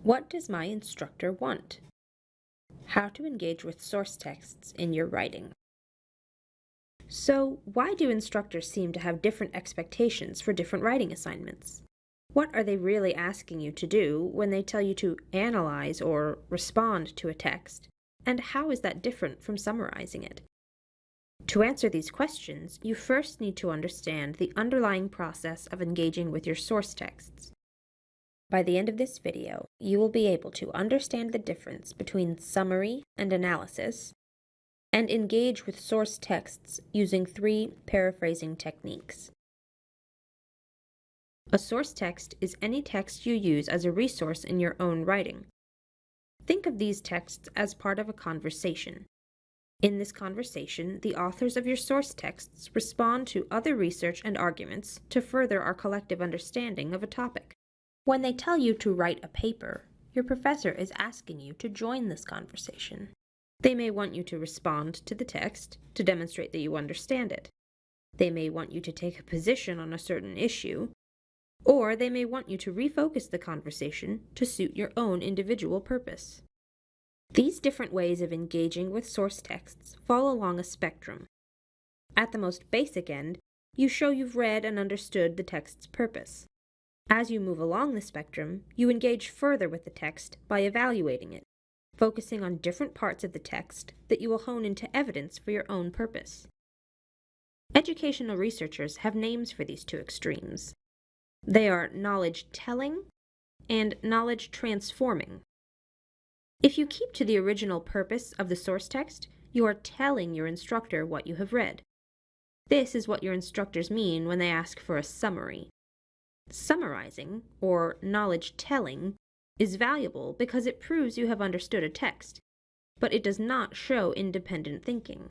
What does my instructor want? How to engage with source texts in your writing. So, why do instructors seem to have different expectations for different writing assignments? What are they really asking you to do when they tell you to analyze or respond to a text? And how is that different from summarizing it? To answer these questions, you first need to understand the underlying process of engaging with your source texts. By the end of this video, you will be able to understand the difference between summary and analysis, and engage with source texts using 3 paraphrasing techniques. A source text is any text you use as a resource in your own writing. Think of these texts as part of a conversation. In this conversation, the authors of your source texts respond to other research and arguments to further our collective understanding of a topic. When they tell you to write a paper, your professor is asking you to join this conversation. They may want you to respond to the text to demonstrate that you understand it. They may want you to take a position on a certain issue, or they may want you to refocus the conversation to suit your own individual purpose. These different ways of engaging with source texts fall along a spectrum. At the most basic end, you show you've read and understood the text's purpose. As you move along the spectrum, you engage further with the text by evaluating it, focusing on different parts of the text that you will hone into evidence for your own purpose. Educational researchers have names for these two extremes. They are knowledge telling and knowledge transforming. If you keep to the original purpose of the source text, you are telling your instructor what you have read. This is what your instructors mean when they ask for a summary. Summarizing, or knowledge telling, is valuable because it proves you have understood a text, but it does not show independent thinking.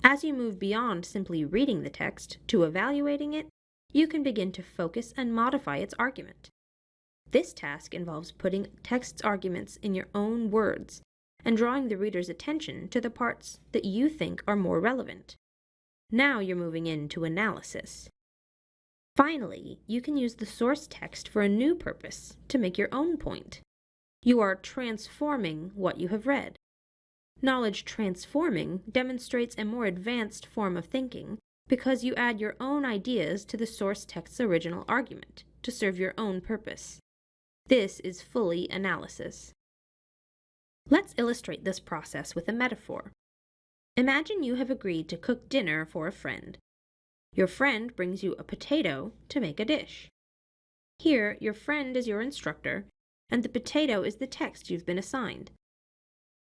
As you move beyond simply reading the text to evaluating it, you can begin to focus and modify its argument. This task involves putting text's arguments in your own words and drawing the reader's attention to the parts that you think are more relevant. Now you're moving into analysis. Finally, you can use the source text for a new purpose to make your own point. You are transforming what you have read. Knowledge transforming demonstrates a more advanced form of thinking because you add your own ideas to the source text's original argument to serve your own purpose. This is fully analysis. Let's illustrate this process with a metaphor. Imagine you have agreed to cook dinner for a friend. Your friend brings you a potato to make a dish. Here, your friend is your instructor, and the potato is the text you've been assigned.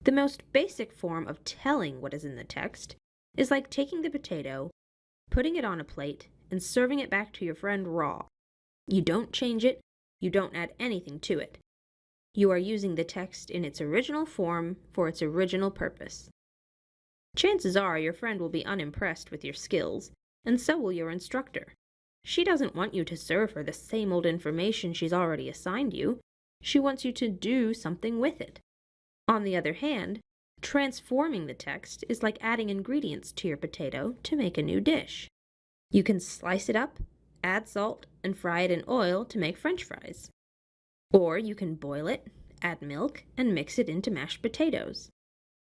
The most basic form of telling what is in the text is like taking the potato, putting it on a plate, and serving it back to your friend raw. You don't change it, you don't add anything to it. You are using the text in its original form for its original purpose. Chances are your friend will be unimpressed with your skills, and so will your instructor. She doesn't want you to serve her the same old information she's already assigned you. She wants you to do something with it. On the other hand, transforming the text is like adding ingredients to your potato to make a new dish. You can slice it up, add salt, and fry it in oil to make French fries. Or you can boil it, add milk, and mix it into mashed potatoes.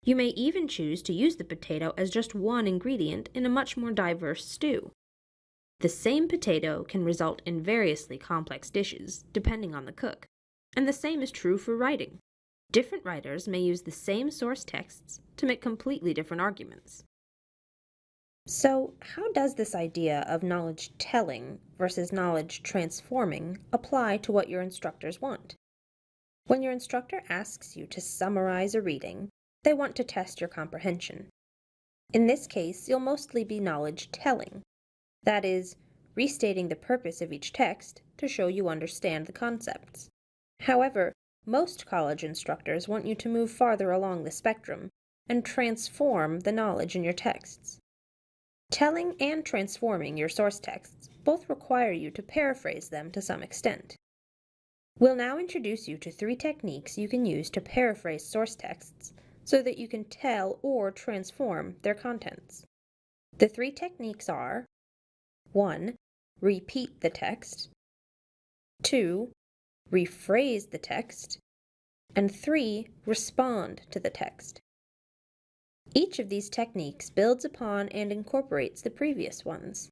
You may even choose to use the potato as just one ingredient in a much more diverse stew. The same potato can result in variously complex dishes, depending on the cook, and the same is true for writing. Different writers may use the same source texts to make completely different arguments. So, how does this idea of knowledge telling versus knowledge transforming apply to what your instructors want? When your instructor asks you to summarize a reading, they want to test your comprehension. In this case, you'll mostly be knowledge telling. That is, restating the purpose of each text to show you understand the concepts. However, most college instructors want you to move farther along the spectrum and transform the knowledge in your texts. Telling and transforming your source texts both require you to paraphrase them to some extent. We'll now introduce you to 3 techniques you can use to paraphrase source texts so that you can tell or transform their contents. The 3 techniques are: 1. Repeat the text. 2. rephrase the text, and 3, respond to the text. Each of these techniques builds upon and incorporates the previous ones.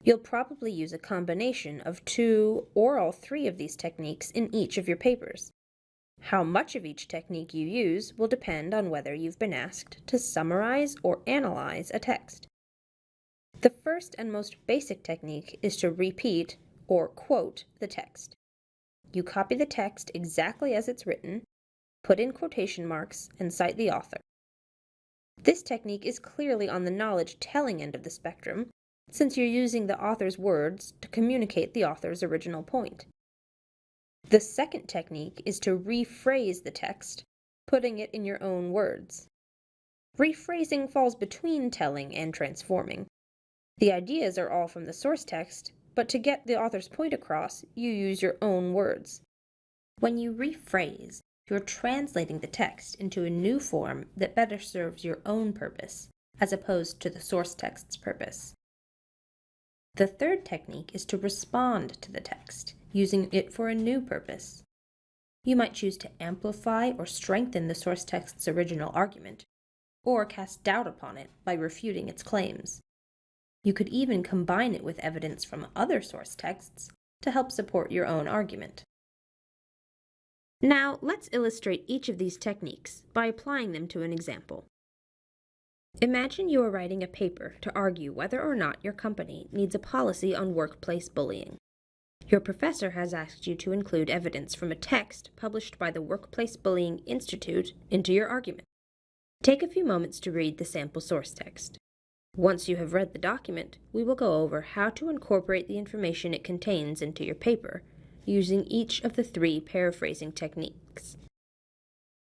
You'll probably use a combination of 2 or all 3 of these techniques in each of your papers. How much of each technique you use will depend on whether you've been asked to summarize or analyze a text. The first and most basic technique is to repeat or quote the text. You copy the text exactly as it's written, put in quotation marks, and cite the author. This technique is clearly on the knowledge-telling end of the spectrum, since you're using the author's words to communicate the author's original point. The second technique is to rephrase the text, putting it in your own words. Rephrasing falls between telling and transforming. The ideas are all from the source text, but to get the author's point across, you use your own words. When you rephrase, you're translating the text into a new form that better serves your own purpose, as opposed to the source text's purpose. The third technique is to respond to the text, using it for a new purpose. You might choose to amplify or strengthen the source text's original argument, or cast doubt upon it by refuting its claims. You could even combine it with evidence from other source texts to help support your own argument. Now, let's illustrate each of these techniques by applying them to an example. Imagine you are writing a paper to argue whether or not your company needs a policy on workplace bullying. Your professor has asked you to include evidence from a text published by the Workplace Bullying Institute into your argument. Take a few moments to read the sample source text. Once you have read the document, we will go over how to incorporate the information it contains into your paper, using each of the 3 paraphrasing techniques.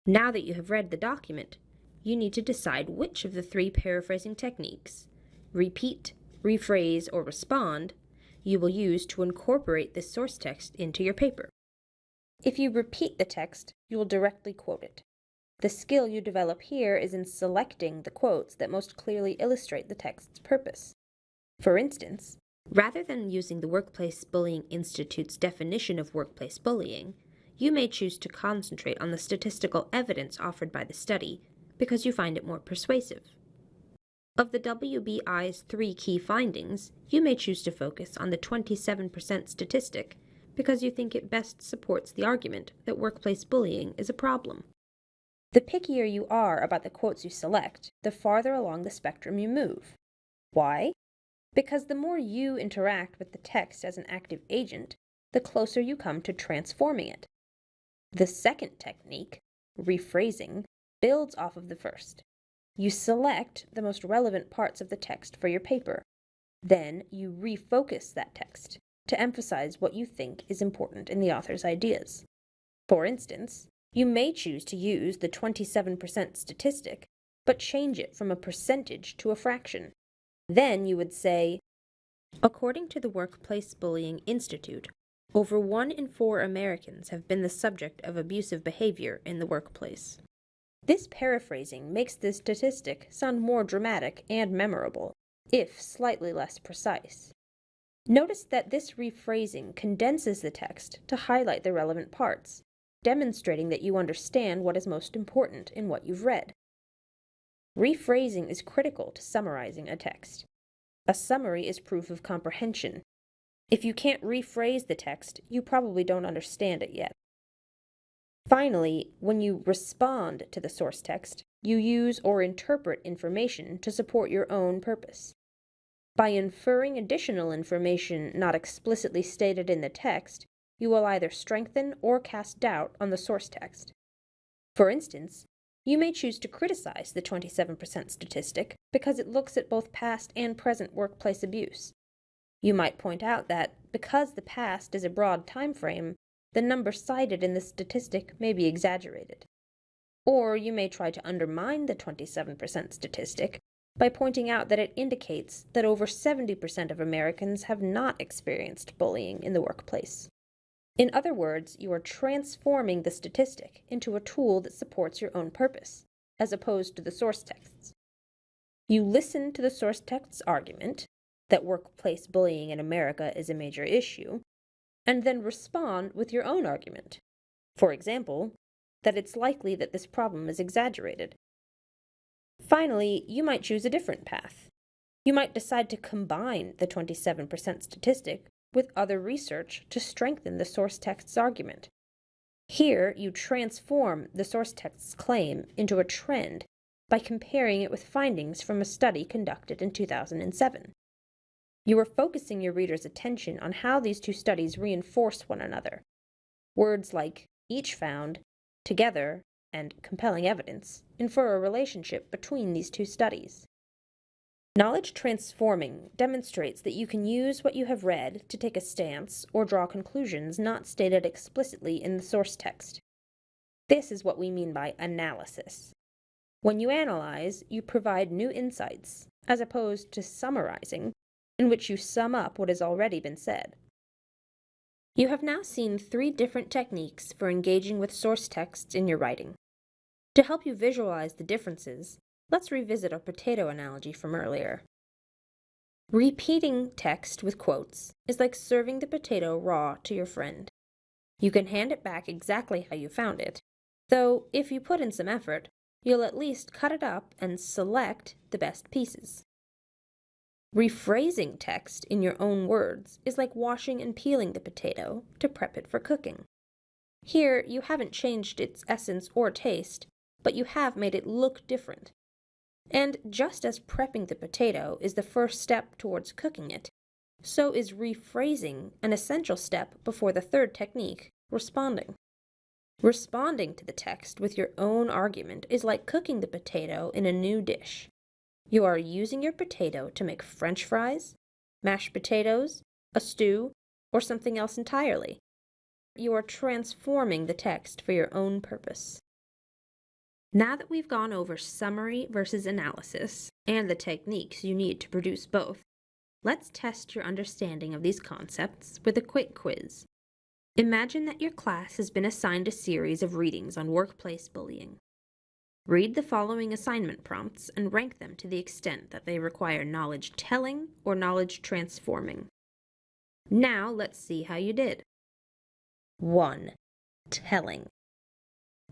Now that you have read the document, you need to decide which of the 3 paraphrasing techniques, repeat, rephrase, or respond, you will use to incorporate this source text into your paper. If you repeat the text, you will directly quote it. The skill you develop here is in selecting the quotes that most clearly illustrate the text's purpose. For instance, rather than using the Workplace Bullying Institute's definition of workplace bullying, you may choose to concentrate on the statistical evidence offered by the study because you find it more persuasive. Of the WBI's 3 key findings, you may choose to focus on the 27% statistic because you think it best supports the argument that workplace bullying is a problem. The pickier you are about the quotes you select, the farther along the spectrum you move. Why? Because the more you interact with the text as an active agent, the closer you come to transforming it. The second technique, rephrasing, builds off of the first. You select the most relevant parts of the text for your paper. Then you refocus that text to emphasize what you think is important in the author's ideas. For instance, you may choose to use the 27% statistic, but change it from a percentage to a fraction. Then you would say, according to the Workplace Bullying Institute, over 1 in 4 Americans have been the subject of abusive behavior in the workplace. This paraphrasing makes the statistic sound more dramatic and memorable, if slightly less precise. Notice that this rephrasing condenses the text to highlight the relevant parts, demonstrating that you understand what is most important in what you've read. Rephrasing is critical to summarizing a text. A summary is proof of comprehension. If you can't rephrase the text, you probably don't understand it yet. Finally, when you respond to the source text, you use or interpret information to support your own purpose. By inferring additional information not explicitly stated in the text, you will either strengthen or cast doubt on the source text. For instance, you may choose to criticize the 27% statistic because it looks at both past and present workplace abuse. You might point out that, because the past is a broad time frame, the number cited in the statistic may be exaggerated. Or you may try to undermine the 27% statistic by pointing out that it indicates that over 70% of Americans have not experienced bullying in the workplace. In other words, you are transforming the statistic into a tool that supports your own purpose, as opposed to the source texts. You listen to the source text's argument that workplace bullying in America is a major issue, and then respond with your own argument. For example, that it's likely that this problem is exaggerated. Finally, you might choose a different path. You might decide to combine the 27% statistic with other research to strengthen the source text's argument. Here, you transform the source text's claim into a trend by comparing it with findings from a study conducted in 2007. You are focusing your reader's attention on how these two studies reinforce one another. Words like each found, together, and compelling evidence infer a relationship between these two studies. Knowledge transforming demonstrates that you can use what you have read to take a stance or draw conclusions not stated explicitly in the source text. This is what we mean by analysis. When you analyze, you provide new insights, as opposed to summarizing, in which you sum up what has already been said. You have now seen 3 different techniques for engaging with source texts in your writing. To help you visualize the differences, let's revisit our potato analogy from earlier. Repeating text with quotes is like serving the potato raw to your friend. You can hand it back exactly how you found it, though if you put in some effort, you'll at least cut it up and select the best pieces. Rephrasing text in your own words is like washing and peeling the potato to prep it for cooking. Here, you haven't changed its essence or taste, but you have made it look different. And just as prepping the potato is the first step towards cooking it, so is rephrasing an essential step before the third technique, responding. Responding to the text with your own argument is like cooking the potato in a new dish. You are using your potato to make French fries, mashed potatoes, a stew, or something else entirely. You are transforming the text for your own purpose. Now that we've gone over summary versus analysis and the techniques you need to produce both, let's test your understanding of these concepts with a quick quiz. Imagine that your class has been assigned a series of readings on workplace bullying. Read the following assignment prompts and rank them to the extent that they require knowledge telling or knowledge transforming. Now let's see how you did. 1. Telling.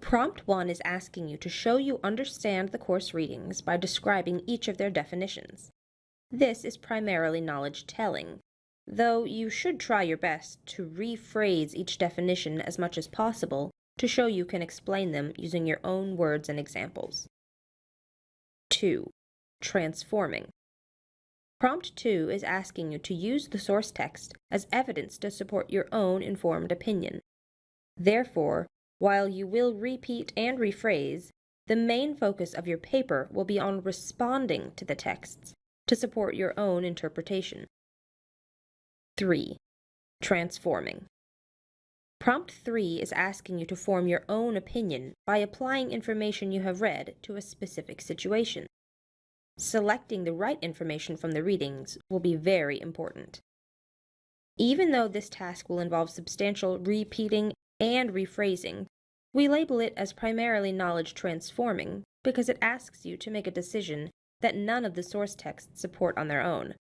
Prompt 1 is asking you to show you understand the course readings by describing each of their definitions. This is primarily knowledge telling, though you should try your best to rephrase each definition as much as possible to show you can explain them using your own words and examples. 2. Transforming. Prompt 2 is asking you to use the source text as evidence to support your own informed opinion. Therefore, while you will repeat and rephrase, the main focus of your paper will be on responding to the texts to support your own interpretation. 3. Transforming. Prompt 3 is asking you to form your own opinion by applying information you have read to a specific situation. Selecting the right information from the readings will be very important. Even though this task will involve substantial repeating and rephrasing, we label it as primarily knowledge transforming because it asks you to make a decision that none of the source texts support on their own.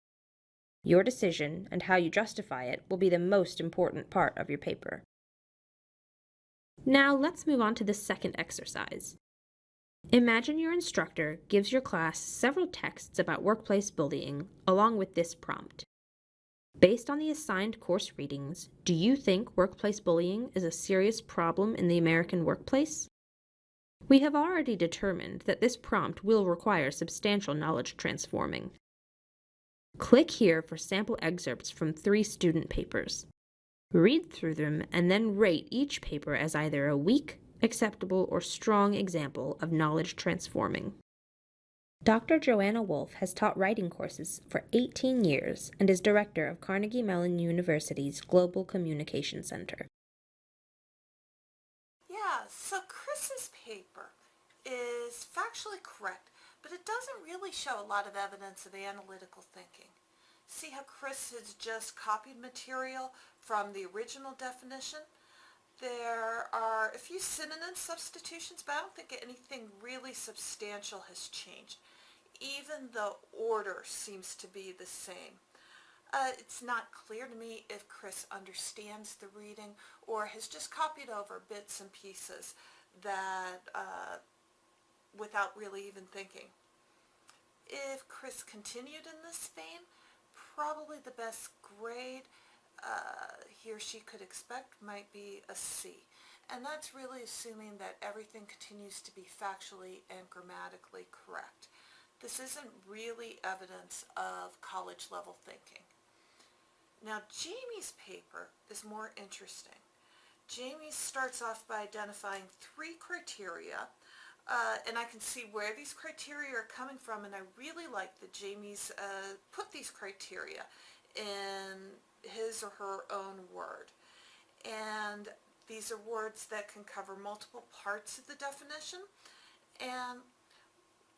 Your decision and how you justify it will be the most important part of your paper. Now let's move on to the second exercise. Imagine your instructor gives your class several texts about workplace bullying along with this prompt. Based on the assigned course readings, do you think workplace bullying is a serious problem in the American workplace? We have already determined that this prompt will require substantial knowledge transforming. Click here for sample excerpts from 3 student papers. Read through them and then rate each paper as either a weak, acceptable, or strong example of knowledge transforming. Dr. Joanna Wolf has taught writing courses for 18 years and is director of Carnegie Mellon University's Global Communication Center. Yeah, so Chris's paper is factually correct, but it doesn't really show a lot of evidence of analytical thinking. See how Chris has just copied material from the original definition? There are a few synonym substitutions, but I don't think anything really substantial has changed. Even the order seems to be the same. It's not clear to me if Chris understands the reading or has just copied over bits and pieces that without really even thinking. If Chris continued in this vein, probably the best grade he or she could expect might be a C. And that's really assuming that everything continues to be factually and grammatically correct. This isn't really evidence of college level thinking. Now Jamie's paper is more interesting. Jamie starts off by identifying 3 criteria, and I can see where these criteria are coming from, and I really like that Jamie's put these criteria in his or her own word. And these are words that can cover multiple parts of the definition. And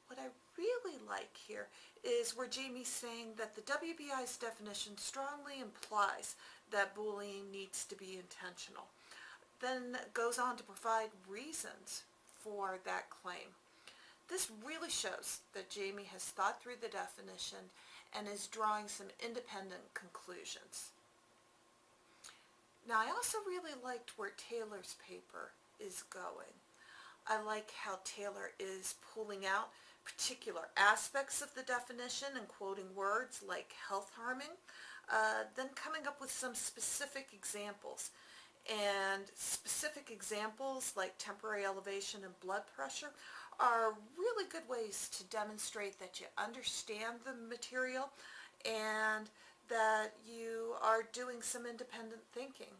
what I really like here is where Jamie's saying that the WBI's definition strongly implies that bullying needs to be intentional. Then goes on to provide reasons for that claim. This really shows that Jamie has thought through the definition and is drawing some independent conclusions. Now I also really liked where Taylor's paper is going. I like how Taylor is pulling out particular aspects of the definition and quoting words like health harming, then coming up with some specific examples. And specific examples like temporary elevation and blood pressure are really good ways to demonstrate that you understand the material and that you are doing some independent thinking.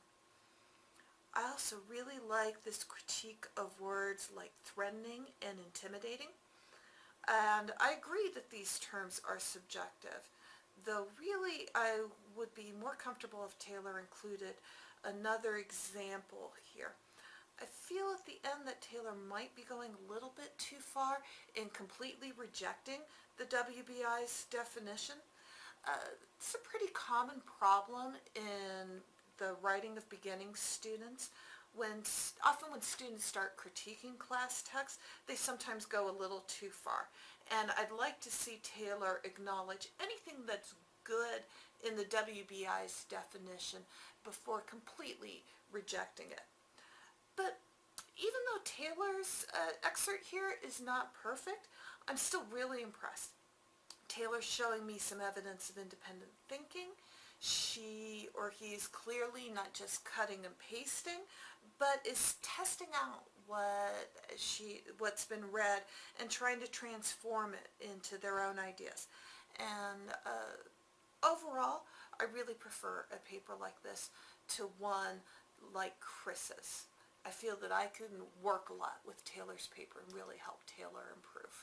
I also really like this critique of words like threatening and intimidating. And I agree that these terms are subjective, though really I would be more comfortable if Taylor included another example here. I feel at the end that Taylor might be going a little bit too far in completely rejecting the WBI's definition. It's a pretty common problem in the writing of beginning students. Often when students start critiquing class texts, they sometimes go a little too far. And I'd like to see Taylor acknowledge anything that's good in the WBI's definition before completely rejecting it. But even though Taylor's excerpt here is not perfect, I'm still really impressed. Taylor's showing me some evidence of independent thinking. She or he is clearly not just cutting and pasting, but is testing out what's been read and trying to transform it into their own ideas. And overall, I really prefer a paper like this to one like Chris's. I feel that I can work a lot with Taylor's paper and really help Taylor improve.